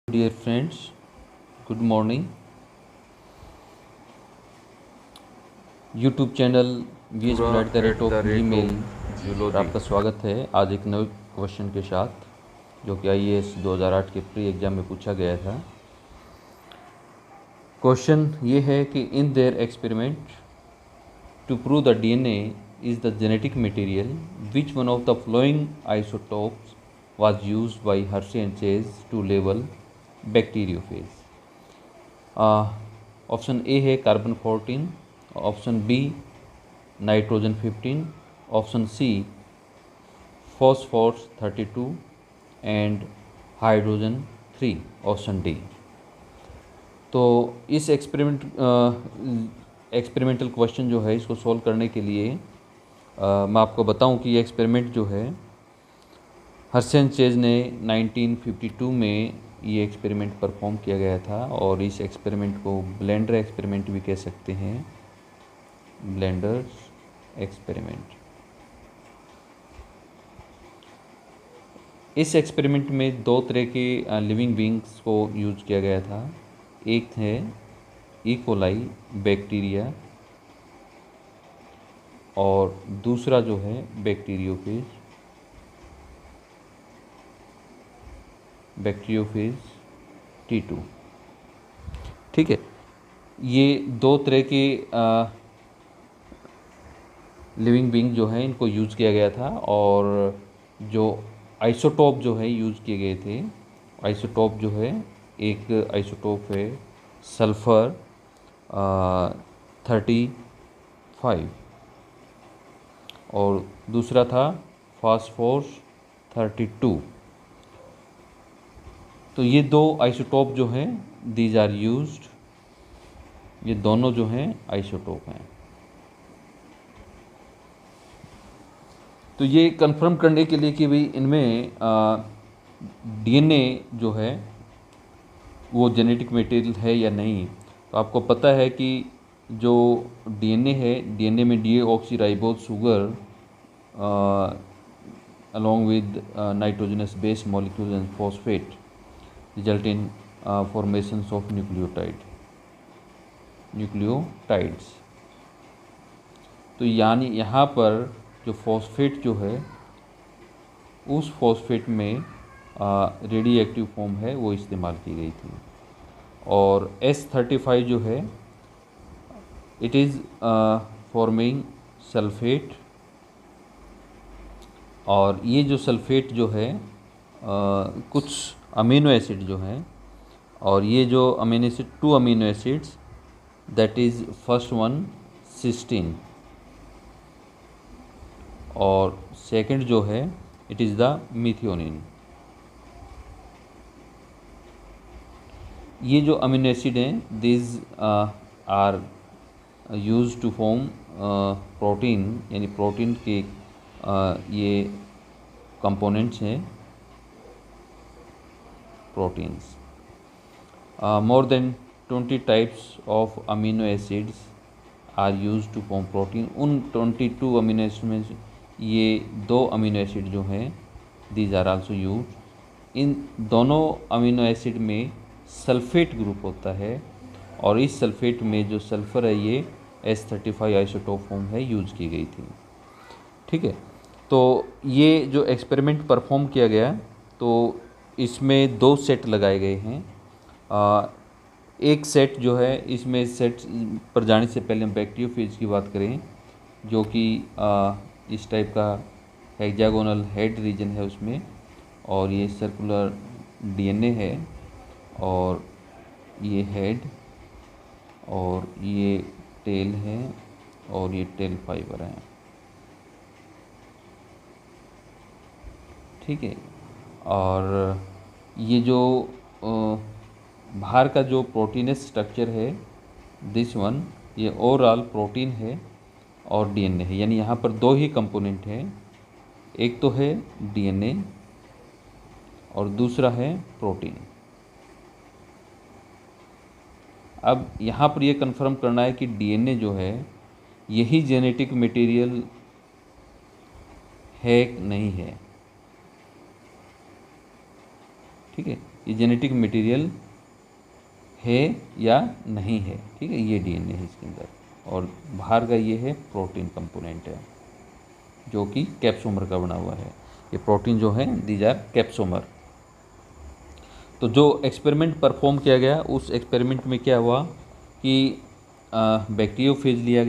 Dear friends, good morning. YouTube channel V H पूरा at the rate at of the G rate mail of पर zoology. आपका स्वागत है आज एक नए क्वेश्चन के साथ जो कि IAS 2008 के प्री एग्ज़ाम में पूछा गया था। क्वेश्चन ये है कि in their experiment to prove the DNA is the genetic material, which one of the following isotopes was used by Hershey and Chase to label bacteriophage? Option A है carbon 14, option B nitrogen 15, option C phosphorus 32 and hydrogen 3, option D. तो इस experimental question जो है इसको solve करने के लिए मैं आपको बताऊं कि ये एक्सपेरिमेंट जो है हर्शे एंड चेज ने 1952 में ये एक्सपेरिमेंट परफॉर्म किया गया था और इस एक्सपेरिमेंट को ब्लेंडर एक्सपेरिमेंट भी कह सकते हैं। Blenders experiment. इस एक्सपेरिमेंट में दो तरह के लिविंग बींग्स को यूज किया गया था। एक है इकोलाई बैक्टीरिया और दूसरा जो है बैक्टीरियोफेज T2। ठीक है, ये दो तरह के लिविंग बींग जो हैं इनको यूज़ किया गया था और जो आइसोटोप जो है यूज़ किए गए थे। आइसोटोप जो है, एक आइसोटोप है सल्फ़र 35 और दूसरा था फास्फोरस 32। तो ये दो आइसोटोप जो हैं दीज आर यूज्ड, ये दोनों जो हैं आइसोटोप हैं। तो ये कंफर्म करने के लिए कि भाई इनमें DNA जो है वो जेनेटिक मटेरियल है या नहीं, तो आपको पता है कि जो DNA है, DNA में deoxyribose sugar along with nitrogenous base molecules and phosphate result in formations of nucleotides. तो यानी यहाँ पर जो फॉस्फेट जो है उस फॉस्फेट में रेडियो एक्टिव फॉर्म है वो इस्तेमाल की गई थी। और S35 जो है इट इज़ फॉर्मिंग सल्फेट, और ये जो सल्फेट जो है कुछ अमीनो एसिड जो हैं, और ये जो amino acid 2 amino acids, that is first one cysteine और सेकंड जो है इट इज़ द मिथियोनिन। ये जो अमीनो एसिड हैं this are use to form protein, यानी प्रोटीन के ये कंपोनेंट्स हैं proteins. More than 20 types of amino acids are use to form protein. उन 22 अमीनो एसिड में ये 2 अमीनो एसिड जो हैं दीज आर आल्सो यूज। इन दोनों अमीनो एसिड में सल्फेट ग्रुप होता है और इस सल्फेट में जो सल्फ़र है ये S35 आइसोटोप फॉर्म है यूज की गई थी। ठीक है, तो ये जो एक्सपेरिमेंट परफॉर्म किया गया तो इसमें 2 सेट लगाए गए हैं। एक सेट जो है, इसमें सेट पर जाने से पहले हम बैक्टीरियोफेज की बात करें, जो कि इस टाइप का हेक्सागोनल हेड रीजन है उसमें, और ये सर्कुलर DNA है और ये हेड और ये टेल है और ये टेल फाइबर है। ठीक है, और ये जो बाहर का जो प्रोटीनस स्ट्रक्चर है दिस वन, ये ओवरऑल प्रोटीन है और DNA है, यानी यहाँ पर 2 ही कंपोनेंट हैं। एक तो है DNA और दूसरा है प्रोटीन। अब यहाँ पर ये कंफर्म करना है कि DNA जो है यही जेनेटिक मटेरियल है नहीं है। ठीक है, ये जेनेटिक मटेरियल है या नहीं है। ठीक है, ये डीएनए है इसके अंदर, और बाहर का ये है प्रोटीन कंपोनेंट है जो कि कैप्सोमर का बना हुआ है। ये प्रोटीन जो है दीज आर कैप्सोमर। तो जो एक्सपेरिमेंट परफॉर्म किया गया, उस एक्सपेरिमेंट में क्या हुआ कि बैक्टीरियोफेज लिया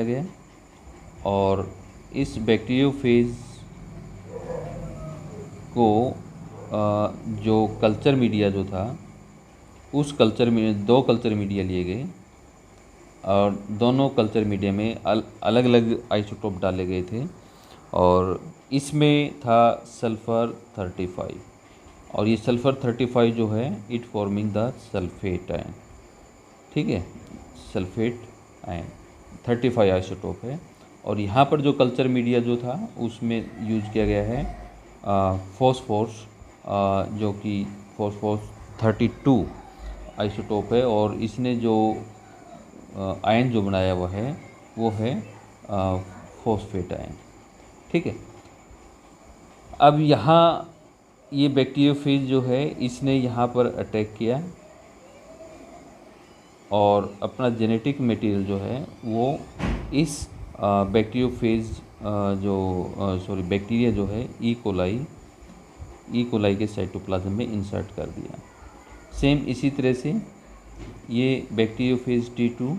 गया, और इस बैक्टीरियोफेज को जो कल्चर मीडिया जो था, उस कल्चर में 2 कल्चर मीडिया लिए गए, और दोनों कल्चर मीडिया में अलग अलग आइसोटोप डाले गए थे, और इसमें था सल्फ़र 35, और ये सल्फ़र 35 जो है it forming the sulphate ion. ठीक है, सल्फेट आयन 35 आइसोटोप है। और यहाँ पर जो कल्चर मीडिया जो था उसमें यूज किया गया है फॉस्फोरस, जो कि फॉस्फोरस 32 आइसोटोप है, और इसने जो आयन जो बनाया हुआ है वो है फॉस्फेट आयन। ठीक है, अब यहाँ ये बैक्टीरियोफेज जो है इसने यहाँ पर अटैक किया, और अपना जेनेटिक मटेरियल जो है वो इस बैक्टीरियोफेज बैक्टीरिया जो है ई कोलाई के साइटोप्लाज्म में इंसर्ट कर दिया। सेम इसी तरह से ये बैक्टीरियोफेज T2,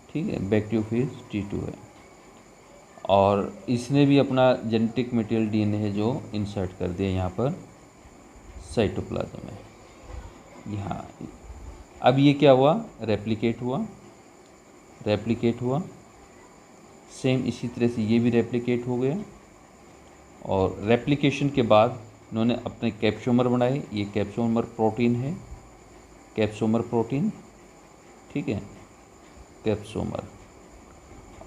ठीक है, बैक्टीरियोफेज T2 है, और इसने भी अपना जेनेटिक मटेरियल डीएनए है जो इंसर्ट कर दिया यहाँ पर साइटोप्लाज्म में। यहाँ अब ये क्या हुआ, रेप्लिकेट हुआ। सेम इसी तरह से ये भी रेप्लिकेट हो गया, और रेप्लिकेशन के बाद इन्होंने अपने कैप्सोमर बनाए। ये कैप्सोमर प्रोटीन है, कैप्सोमर प्रोटीन, ठीक है, कैप्सोमर,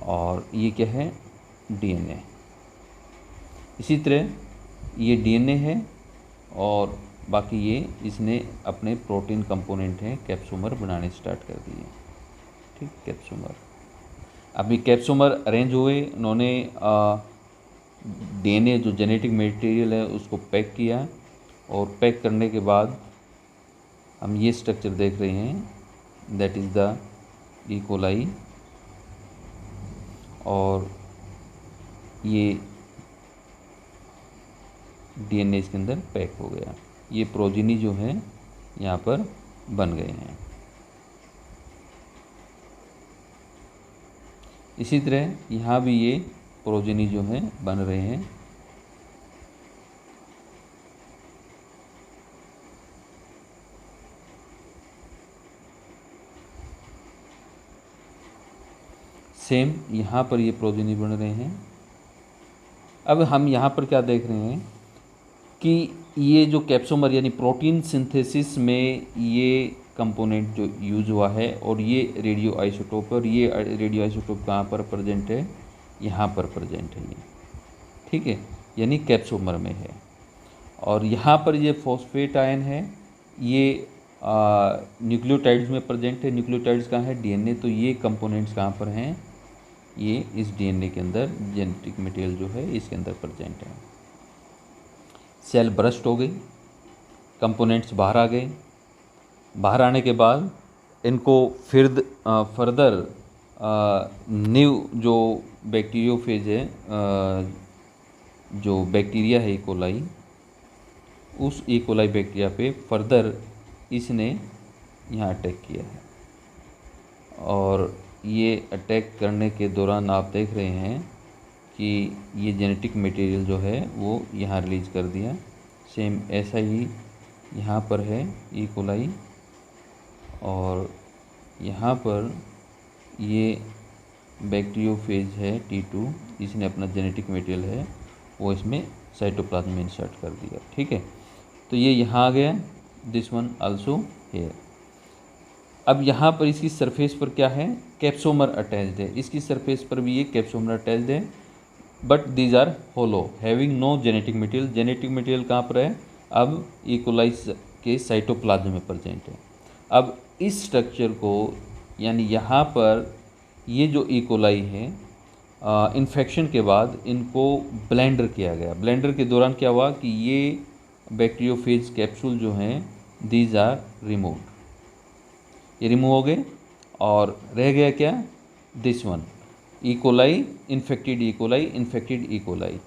और ये क्या है, डीएनए। इसी तरह ये डीएनए है, और बाकी ये इसने अपने प्रोटीन कंपोनेंट हैं कैप्सोमर बनाने स्टार्ट कर दिए। ठीक, कैप्सोमर। अब ये कैप्सोमर अरेंज हुए, उन्होंने डीएनए जो जेनेटिक मटेरियल है उसको पैक किया, और पैक करने के बाद हम ये स्ट्रक्चर देख रहे हैं, that is the E coli, और ये डीएनए इसके अंदर पैक हो गया। ये प्रोजीनी जो है यहाँ पर बन गए हैं। इसी तरह यहाँ भी ये प्रोजीनी जो है बन रहे हैं। सेम यहाँ पर ये प्रोजीनी बन रहे हैं। अब हम यहाँ पर क्या देख रहे हैं कि ये जो कैप्सोमर यानी प्रोटीन सिंथेसिस में ये कंपोनेंट जो यूज हुआ है, और ये रेडियो आइसोटोप है, और ये रेडियो आइसोटोप कहाँ पर प्रेजेंट है, यहाँ पर प्रेजेंट है ये। ठीक है, यानी कैप्सोमर में है, और यहाँ पर ये फॉस्फेट आयन है, ये न्यूक्लियोटाइड्स में प्रेजेंट है। न्यूक्लियोटाइड्स कहाँ है, डीएनए, तो ये कंपोनेंट्स कहाँ पर हैं, ये इस डीएनए के अंदर जेनेटिक मटेरियल जो है इसके अंदर प्रेजेंट है। सेल बर्स्ट हो गई, कंपोनेंट्स बाहर आ गए। बाहर आने के बाद इनको फिर फर्दर न्यू जो बैक्टीरियोफेज है, जो बैक्टीरिया है ई कोलाई, उस ई कोलाई बैक्टीरिया पे फर्दर इसने यहाँ अटैक किया है, और ये अटैक करने के दौरान आप देख रहे हैं कि ये जेनेटिक मटेरियल जो है वो यहाँ रिलीज कर दिया। सेम ऐसा ही यहाँ पर है ई कोलाई, और यहाँ पर ये बैक्टीरियोफेज है T2, इसने अपना जेनेटिक मटेरियल है वो इसमें साइटोप्लाज्म में इंसर्ट कर दिया। ठीक है, तो ये यहाँ आ गया, दिस वन आल्सो हेयर। अब यहाँ पर इसकी सरफेस पर क्या है, कैप्सोमर अटैच्ड है। इसकी सरफेस पर भी ये कैप्सोमर अटैच्ड है, but these are hollow having no genetic material. Genetic material कहाँ पर है, अब ई कोलाई के साइटोप्लाज्म में प्रेजेंट है। अब इस स्ट्रक्चर को, यानी यहाँ पर ये जो ई कोलाई है इन्फेक्शन के बाद इनको ब्लेंडर किया गया। ब्लेंडर के दौरान क्या हुआ कि ये बैक्टीरियोफेज कैप्सूल जो हैं दीज आर रिमूव्ड, ये रिमूव हो गए और रह गया क्या, this one, E coli infected E coli, infected E coli.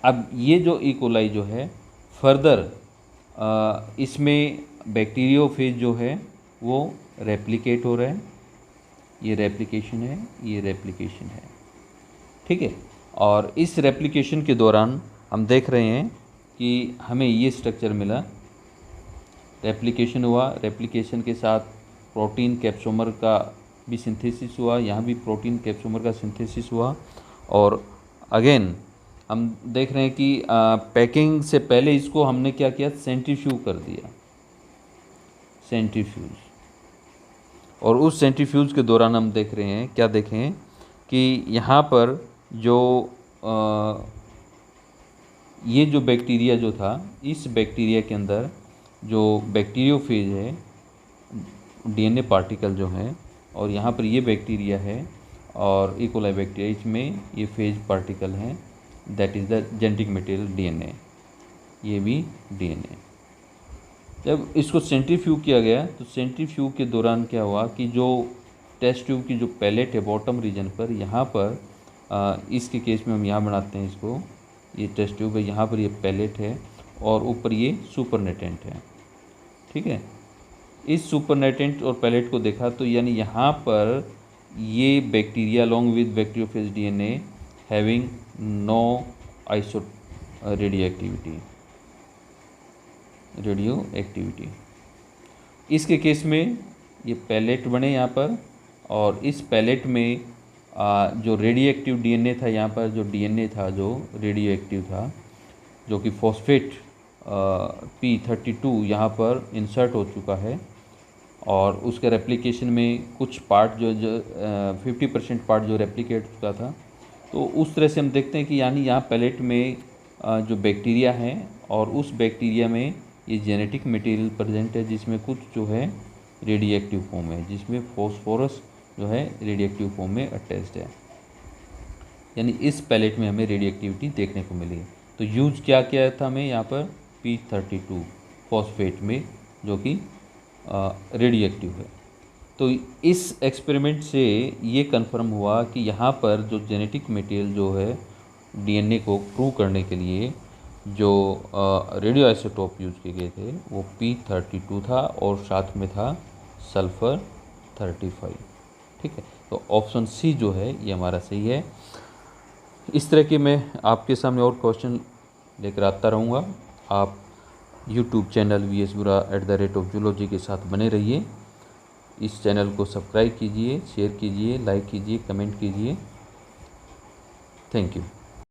अब ये जो ई कोलाई जो है फर्दर इसमें बैक्टीरियोफेज जो है वो रेप्लिकेट हो रहा है, ये रेप्लिकेशन है, ये रेप्लिकेशन है, ठीक है। और इस रेप्लिकेशन के दौरान हम देख रहे हैं कि हमें ये स्ट्रक्चर मिला, रेप्लिकेशन हुआ, रेप्लिकेशन के साथ प्रोटीन कैप्सोमर का भी सिंथेसिस हुआ, यहाँ भी प्रोटीन कैप्सोमर का सिंथेसिस हुआ। और अगेन हम देख रहे हैं कि पैकिंग से पहले इसको हमने क्या किया, सेंट्रीफ्यूज कर दिया, सेंट्रीफ्यूज। और उस सेंट्रीफ्यूज के दौरान हम देख रहे हैं, क्या देखें कि यहाँ पर जो ये जो बैक्टीरिया जो था, इस बैक्टीरिया के अंदर जो बैक्टीरियोफेज है, डीएनए पार्टिकल जो हैं, और यहाँ पर ये बैक्टीरिया है और ई कोलाई बैक्टीरिया, इसमें ये फेज पार्टिकल हैं, that is the genetic material DNA, ये भी डीएनए। जब इसको सेंट्रीफ्यूज किया गया तो सेंट्रीफ्यूज के दौरान क्या हुआ कि जो टेस्ट ट्यूब की जो पैलेट है बॉटम रीजन पर, यहाँ पर इसके केस में हम यहाँ बनाते हैं इसको, ये टेस्ट ट्यूब है, यहाँ पर ये पैलेट है और ऊपर ये सुपरनेटेंट है, ठीक है। इस सुपरनेटेंट और पैलेट को देखा तो यानी यहाँ पर ये bacteria along with bacteriophage DNA having no iso radio activity. इसके केस में ये पैलेट बने यहाँ पर, और इस पैलेट में जो रेडियो एक्टिव डीएनए था, यहाँ पर जो डीएनए था जो रेडियो एक्टिव था, जो कि फॉस्फेट P32 यहाँ पर इंसर्ट हो चुका है, और उसके रेप्लिकेशन में कुछ पार्ट जो 50% पार्ट जो रेप्लिकेट चुका था। तो उस तरह से हम देखते हैं कि यानी यहाँ पैलेट में जो बैक्टीरिया हैं और उस बैक्टीरिया में ये जेनेटिक मटेरियल प्रेजेंट है, जिसमें कुछ जो है रेडियो एक्टिव फॉर्म है, जिसमें फॉस्फोरस जो है रेडियो एक्टिव फॉर्म में अटैच्ड है, यानी इस पैलेट में हमें रेडियो एक्टिविटी देखने को मिली। तो यूज क्या किया था हमें यहाँ पर, P32 फॉस्फेट में, जो कि रेडियो एक्टिव है। तो इस एक्सपेरिमेंट से ये कंफर्म हुआ कि यहाँ पर जो जेनेटिक मटेरियल जो है डीएनए को प्रूव करने के लिए जो रेडियो आइसोटोप यूज किए गए थे वो P32 था और साथ में था सल्फ़र 35, ठीक है। तो ऑप्शन सी जो है ये हमारा सही है। इस तरह के मैं आपके सामने और क्वेश्चन लेकर आता रहूँगा। आप YouTube channel VS Bura @zoology के साथ बने रहिए। इस चैनल को सब्सक्राइब कीजिए, शेयर कीजिए, लाइक कीजिए, कमेंट कीजिए। Thank you.